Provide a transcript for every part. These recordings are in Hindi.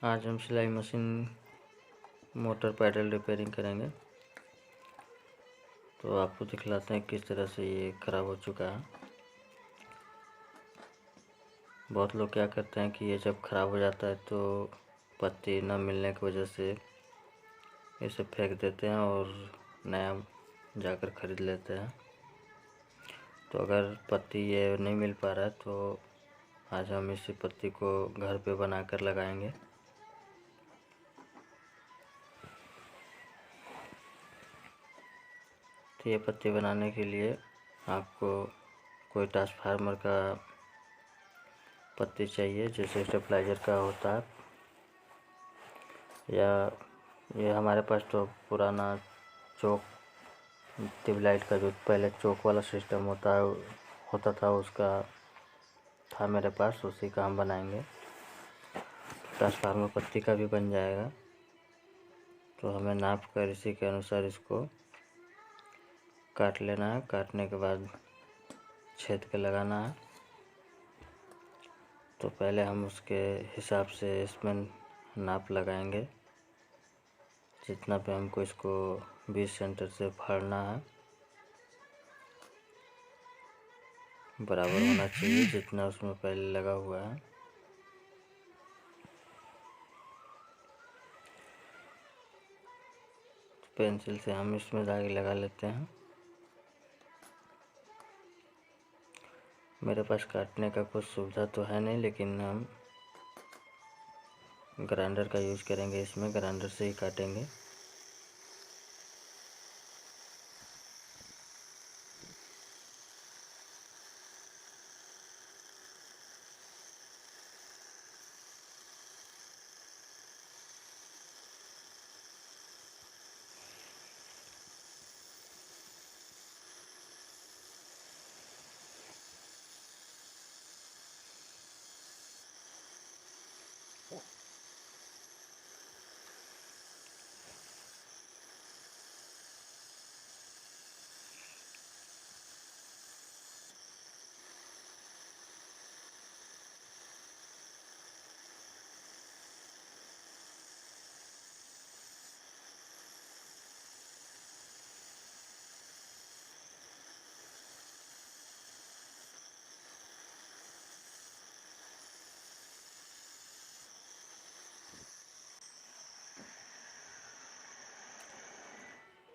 आज हम सिलाई मशीन मोटर पैडल रिपेयरिंग करेंगे। तो आपको दिखलाते हैं किस तरह से ये ख़राब हो चुका है। बहुत लोग क्या करते हैं कि ये जब ख़राब हो जाता है तो पत्ती न मिलने की वजह से इसे फेंक देते हैं और नया जाकर ख़रीद लेते हैं। तो अगर पत्ती ये नहीं मिल पा रहा है तो आज हम इसी पत्ती को घर पे बनाकर लगाएंगे। तो ये पत्ती बनाने के लिए आपको कोई ट्रांसफार्मर का पत्ती चाहिए, जैसे स्टेबलाइजर का होता है, या ये हमारे पास तो पुराना चौक ट्यूबलाइट का जो पहले चौक वाला सिस्टम होता था उसका था मेरे पास, उसी का हम बनाएंगे। ट्रांसफार्मर पत्ती का भी बन जाएगा। तो हमें नाप कर इसी के अनुसार इसको काट लेना है। काटने के बाद छेद के लगाना है। तो पहले हम उसके हिसाब से इसमें नाप लगाएंगे, जितना पे हमको इसको 20 सेंटर से फाड़ना है। बराबर होना चाहिए जितना उसमें पहले लगा हुआ है। पेंसिल से हम इसमें धागे लगा लेते हैं। मेरे पास काटने का कुछ सुविधा तो है नहीं, लेकिन हम ग्राइंडर का यूज़ करेंगे। इसमें ग्राइंडर से ही काटेंगे।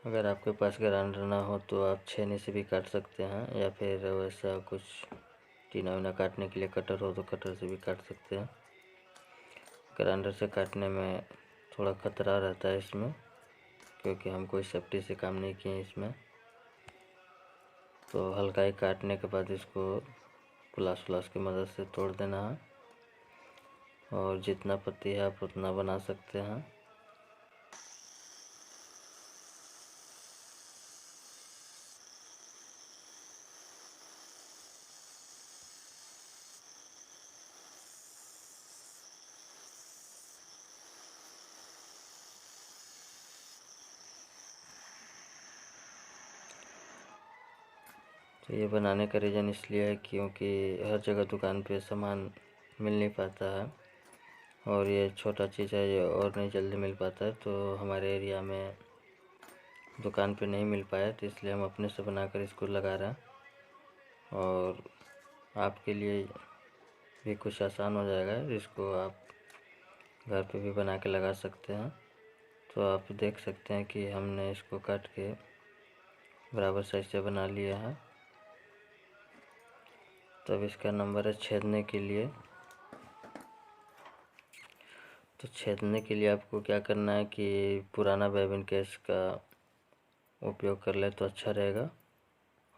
अगर आपके पास ग्राइंडर ना हो तो आप छेनी से भी काट सकते हैं, या फिर वैसा कुछ टीना वीना काटने के लिए कटर हो तो कटर से भी काट सकते हैं। ग्राइंडर से काटने में थोड़ा खतरा रहता है इसमें, क्योंकि हम कोई सेफ्टी से काम नहीं किए इसमें। तो हल्का ही काटने के बाद इसको प्लास की मदद से तोड़ देना है, और जितना पत्ती है आप उतना बना सकते हैं। तो ये बनाने का रीज़न इसलिए है क्योंकि हर जगह दुकान पे सामान मिल नहीं पाता है, और ये छोटा चीज़ है ये और नहीं जल्दी मिल पाता है। तो हमारे एरिया में दुकान पे नहीं मिल पाया, तो इसलिए हम अपने से बनाकर इसको लगा रहे हैं। और आपके लिए भी कुछ आसान हो जाएगा, इसको आप घर पे भी बना के लगा सकते हैं। तो आप देख सकते हैं कि हमने इसको काट के बराबर साइज से बना लिया है। तब इसका नंबर है छेदने के लिए। तो छेदने के लिए आपको क्या करना है कि पुराना बेबिन केस का उपयोग कर ले तो अच्छा रहेगा,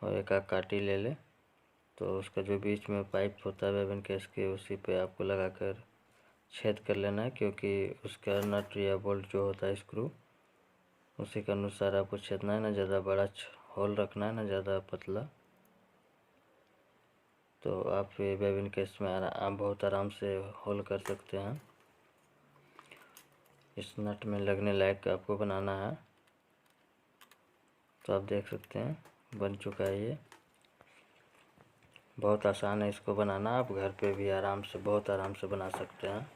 और एक आध काटी ले ले। तो उसका जो बीच में पाइप होता है बेबिन केस के, उसी पे आपको लगाकर छेद कर लेना है, क्योंकि उसका नट या बोल्ट जो होता है स्क्रू, उसी के अनुसार आपको छेदना है। ना ज़्यादा बड़ा होल रखना है, ना ज़्यादा पतला। तो आप ये बेबिन केस में बहुत आराम से होल कर सकते हैं। इस नट में लगने लायक आपको बनाना है। तो आप देख सकते हैं बन चुका है। ये बहुत आसान है इसको बनाना। आप घर पे भी आराम से बहुत आराम से बना सकते हैं।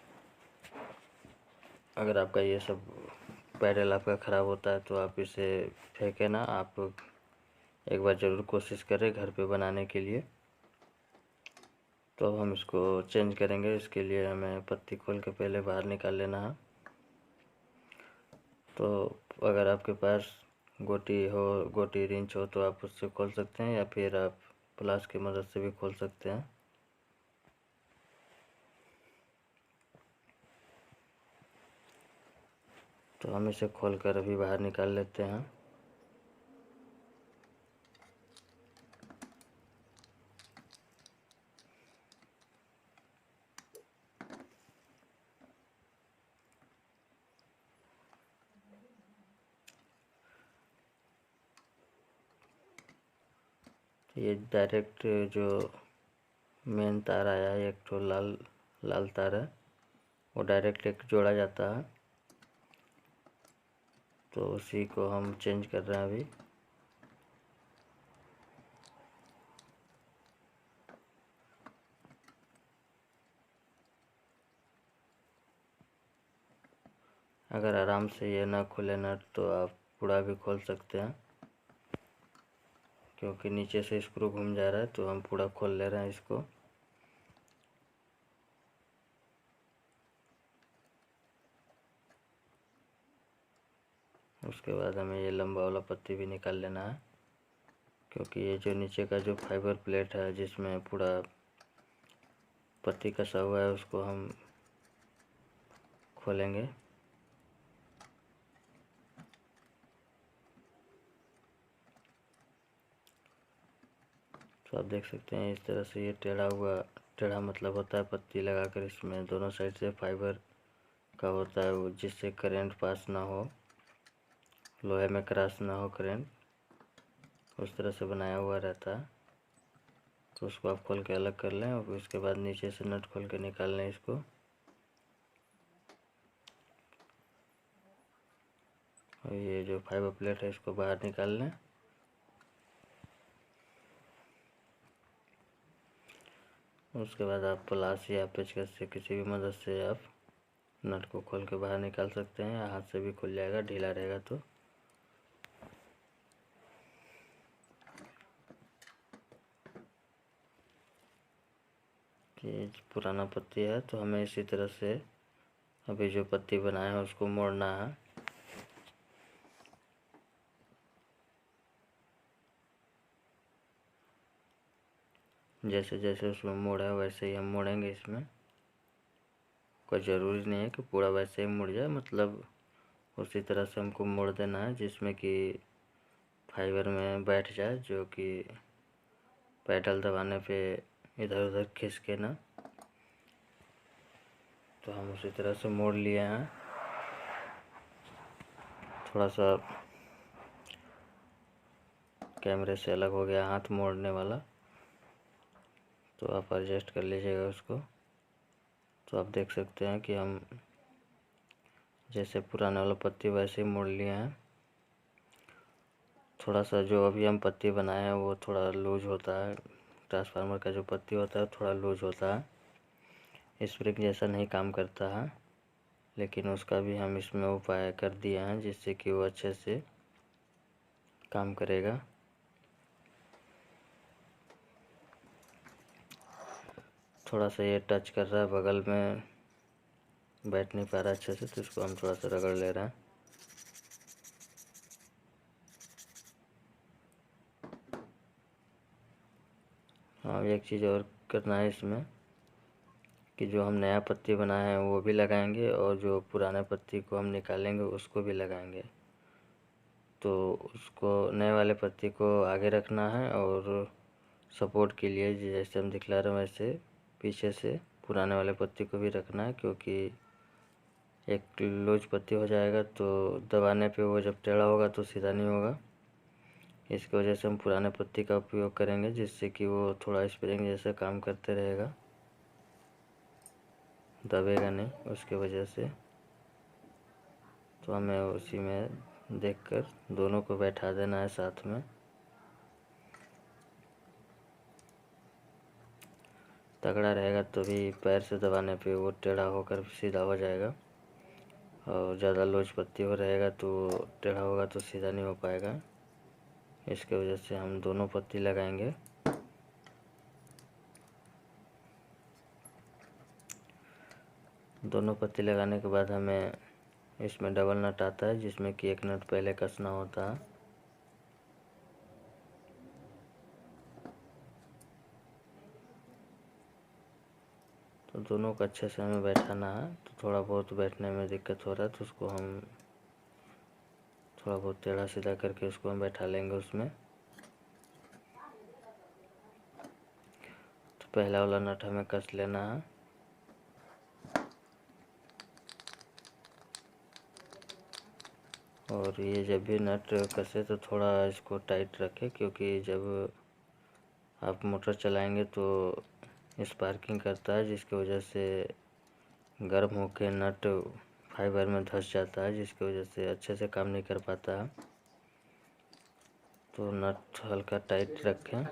अगर आपका ये सब पैडल आपका ख़राब होता है तो आप इसे फेंके ना, आप एक बार ज़रूर कोशिश करें घर पे बनाने के लिए। तो हम इसको चेंज करेंगे। इसके लिए हमें पत्ती खोल के पहले बाहर निकाल लेना है। तो अगर आपके पास गोटी रिंच हो तो आप उससे खोल सकते हैं, या फिर आप प्लास की मदद से भी खोल सकते हैं। तो हम इसे खोल कर अभी बाहर निकाल लेते हैं। ये डायरेक्ट जो मेन तार आया है, एक तो लाल लाल तार है, वो डायरेक्ट एक जोड़ा जाता है। तो उसी को हम चेंज कर रहे हैं अभी। अगर आराम से ये ना खुले नट तो आप पूरा भी खोल सकते हैं, क्योंकि नीचे से स्क्रू घूम जा रहा है तो हम पूरा खोल ले रहे हैं इसको। उसके बाद हमें ये लंबा वाला पत्ती भी निकाल लेना है, क्योंकि ये जो नीचे का जो फाइबर प्लेट है जिसमें पूरा पत्ती कसा हुआ है उसको हम खोलेंगे। तो आप देख सकते हैं इस तरह से ये टेढ़ा मतलब होता है पत्ती लगाकर, इसमें दोनों साइड से फाइबर का होता है वो, जिससे करंट पास ना हो, लोहे में क्रॉस ना हो करंट, उस तरह से बनाया हुआ रहता है। तो उसको आप खोल के अलग कर लें और उसके बाद नीचे से नट खोल के निकाल लें इसको। और ये जो फाइबर प्लेट है इसको बाहर निकाल लें। उसके बाद आप प्लास या पेचकस से किसी भी मदद से आप नट को खोल के बाहर निकाल सकते हैं, या हाथ से भी खुल जाएगा, ढीला रहेगा तो। ये पुराना पत्ती है तो हमें इसी तरह से अभी जो पत्ती बनाया है उसको मोड़ना है। जैसे जैसे उसमें मोड़ है वैसे ही हम मोड़ेंगे। इसमें कोई ज़रूरी नहीं है कि पूरा वैसे ही मुड़ जाए, मतलब उसी तरह से हमको मोड़ देना है जिसमें कि फाइबर में बैठ जाए, जो कि पैडल दबाने पे इधर उधर खिसके ना। तो हम उसी तरह से मोड़ लिए हैं। थोड़ा सा कैमरे से अलग हो गया हाथ मोड़ने वाला, तो आप एडजस्ट कर लीजिएगा उसको। तो आप देख सकते हैं कि हम जैसे पुराने वाला पत्ती वैसे ही मोड़ लिए हैं। थोड़ा सा जो अभी हम पत्ती बनाए हैं वो थोड़ा लूज होता है, ट्रांसफार्मर का जो पत्ती होता है थोड़ा लूज होता है, स्प्रिंग जैसा नहीं काम करता है। लेकिन उसका भी हम इसमें उपाय कर दिए हैं जिससे कि वो अच्छे से काम करेगा। थोड़ा सा ये टच कर रहा है, बगल में बैठ नहीं पा रहा अच्छे से, तो इसको हम थोड़ा सा रगड़ ले रहे हैं। हाँ, एक चीज़ और करना है इसमें कि जो हम नया पत्ती बनाए हैं वो भी लगाएंगे, और जो पुराने पत्ती को हम निकालेंगे उसको भी लगाएंगे। तो उसको नए वाले पत्ती को आगे रखना है, और सपोर्ट के लिए जैसे हम दिखला रहे हैं वैसे पीछे से पुराने वाले पत्ती को भी रखना है, क्योंकि एक लूज पत्ती हो जाएगा तो दबाने पे वो जब टेढ़ा होगा तो सीधा नहीं होगा। इसकी वजह से हम पुराने पत्ती का उपयोग करेंगे, जिससे कि वो थोड़ा स्प्रिंग जैसे काम करते रहेगा, दबेगा नहीं उसके वजह से। तो हमें उसी में देखकर दोनों को बैठा देना है साथ में। तगड़ा रहेगा तो भी पैर से दबाने पे वो टेढ़ा होकर सीधा हो जाएगा, और ज़्यादा लोच पत्ती हो रहेगा तो टेढ़ा होगा तो सीधा नहीं हो पाएगा। इसके वजह से हम दोनों पत्ती लगाएंगे। दोनों पत्ती लगाने के बाद हमें इसमें डबल नट आता है, जिसमें कि एक नट पहले कसना होता है। तो दोनों को अच्छे से हमें बैठाना है। तो थोड़ा बहुत बैठने में दिक्कत हो रहा है तो उसको हम थोड़ा बहुत टेढ़ा सीधा करके उसको हम बैठा लेंगे उसमें। तो पहला वाला नट हमें कस लेना है। और ये जब भी नट कसे तो थोड़ा इसको टाइट रखें, क्योंकि जब आप मोटर चलाएंगे तो स्पार्किंग करता है, जिसकी वजह से गर्म होकर नट फाइबर में धंस जाता है, जिसकी वजह से अच्छे से काम नहीं कर पाता है। तो नट हल्का टाइट रखें।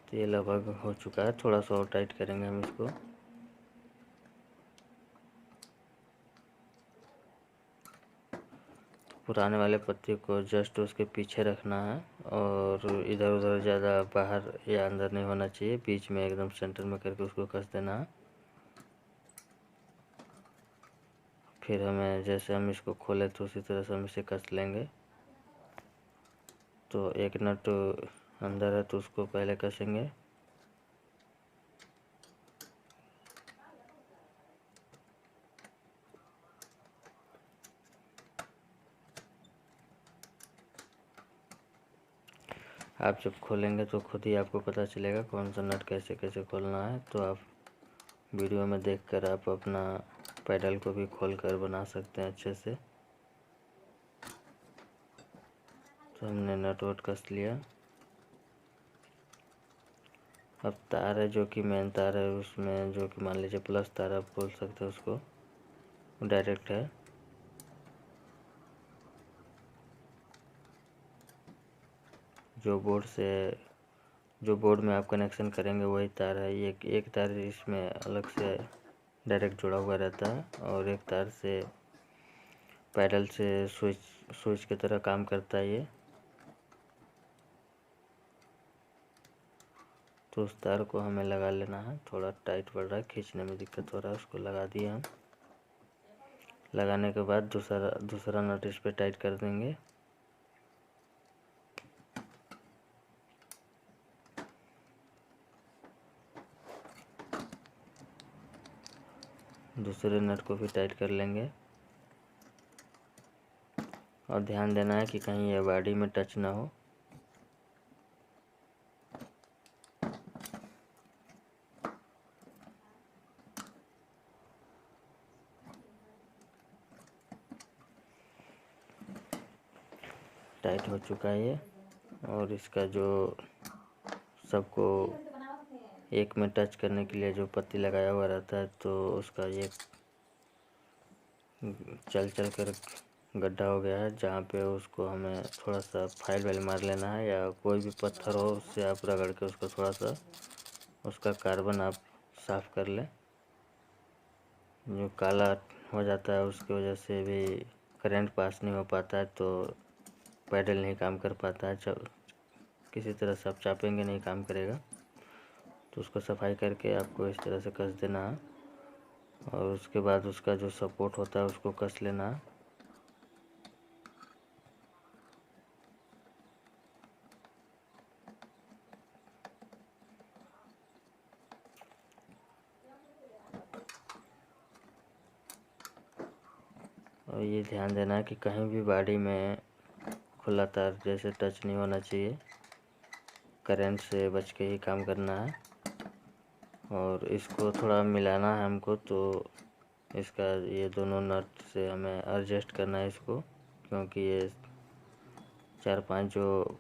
तो ये लगभग हो चुका है, थोड़ा सा और टाइट करेंगे हम इसको। पुराने वाले पत्ती को जस्ट उसके पीछे रखना है और इधर उधर ज़्यादा बाहर या अंदर नहीं होना चाहिए, बीच में एकदम सेंटर में करके उसको कस देना है। फिर हमें जैसे हम इसको खोले तो उसी तरह से हम इसे कस लेंगे। तो एक नट अंदर है तो उसको पहले कसेंगे। आप जब खोलेंगे तो खुद ही आपको पता चलेगा कौन सा नट कैसे कैसे खोलना है। तो आप वीडियो में देखकर आप अपना पैडल को भी खोल कर बना सकते हैं अच्छे से। तो हमने नट वट कस लिया। अब तार है जो कि मेन तार है, उसमें जो कि मान लीजिए प्लस तार आप बोल सकते हैं उसको, डायरेक्ट है। जो बोर्ड में आप कनेक्शन करेंगे वही तार है। ये एक तार इसमें अलग से डायरेक्ट जुड़ा हुआ रहता है और एक तार से पैडल से स्विच की तरह काम करता है ये। तो उस तार को हमें लगा लेना है। थोड़ा टाइट पड़ रहा है, खींचने में दिक्कत हो रहा है, उसको लगा दिया हम। लगाने के बाद दूसरा नट इस पे टाइट कर देंगे। दूसरे नट को भी टाइट कर लेंगे और ध्यान देना है कि कहीं ये बॉडी में टच ना हो। टाइट हो चुका है ये। और इसका जो सबको एक में टच करने के लिए जो पत्ती लगाया हुआ रहता है, तो उसका ये चल कर गड्ढा हो गया है, जहाँ पे उसको हमें थोड़ा सा फाइल वाइल मार लेना है, या कोई भी पत्थर हो उससे आप रगड़ के उसको थोड़ा सा उसका कार्बन आप साफ़ कर लें। जो काला हो जाता है उसकी वजह से भी करंट पास नहीं हो पाता है, तो पैडल नहीं काम कर पाता है। किसी तरह से आप चापेंगे नहीं काम करेगा। तो उसको सफाई करके आपको इस तरह से कस देना है और उसके बाद उसका जो सपोर्ट होता है उसको कस लेना है। और ये ध्यान देना है कि कहीं भी बॉडी में खुला तार जैसे टच नहीं होना चाहिए। करंट से बच के ही काम करना है। और इसको थोड़ा मिलाना है हमको, तो इसका ये दोनों नट से हमें एडजस्ट करना है इसको, क्योंकि ये 4-5 जो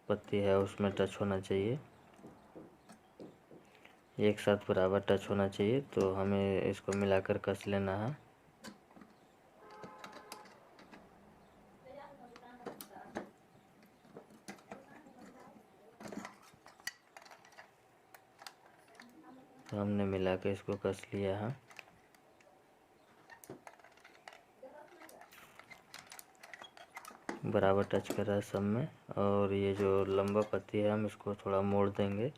पत्ती है उसमें टच होना चाहिए, एक साथ बराबर टच होना चाहिए। तो हमें इसको मिलाकर कस लेना है। तो हमने मिला के इसको कस लिया है। बराबर टच कर रहा है सब में। और ये जो लंबा पत्ती है हम इसको थोड़ा मोड़ देंगे।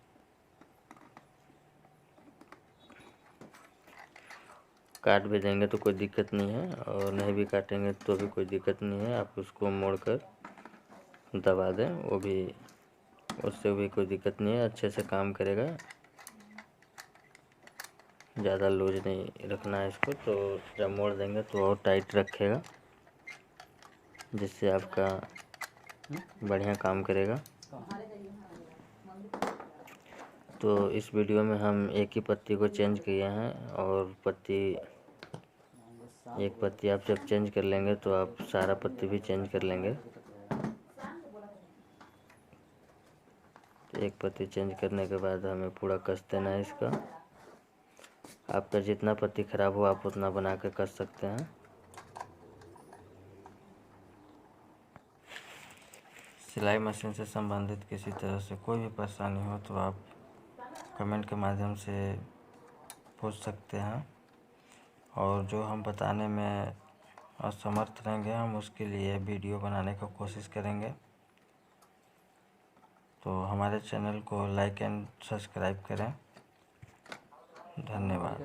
काट भी देंगे तो कोई दिक्कत नहीं है, और नहीं भी काटेंगे तो भी कोई दिक्कत नहीं है। आप उसको मोड़कर दबा दें, वो भी, उससे भी कोई दिक्कत नहीं है, अच्छे से काम करेगा। ज़्यादा लूज नहीं रखना है इसको, तो जब मोड़ देंगे तो और टाइट रखेगा, जिससे आपका बढ़िया काम करेगा। तो इस वीडियो में हम एक ही पत्ती को चेंज किए हैं, और एक पत्ती आप जब चेंज कर लेंगे तो आप सारा पत्ती भी चेंज कर लेंगे। तो एक पत्ती चेंज करने के बाद हमें पूरा कस देना है इसका। आपका जितना पत्ती ख़राब हो आप उतना बना के कस सकते हैं। सिलाई मशीन से संबंधित किसी तरह से कोई भी परेशानी हो तो आप कमेंट के माध्यम से पूछ सकते हैं, और जो हम बताने में असमर्थ रहेंगे हम उसके लिए वीडियो बनाने का कोशिश करेंगे। तो हमारे चैनल को लाइक एंड सब्सक्राइब करें। धन्यवाद।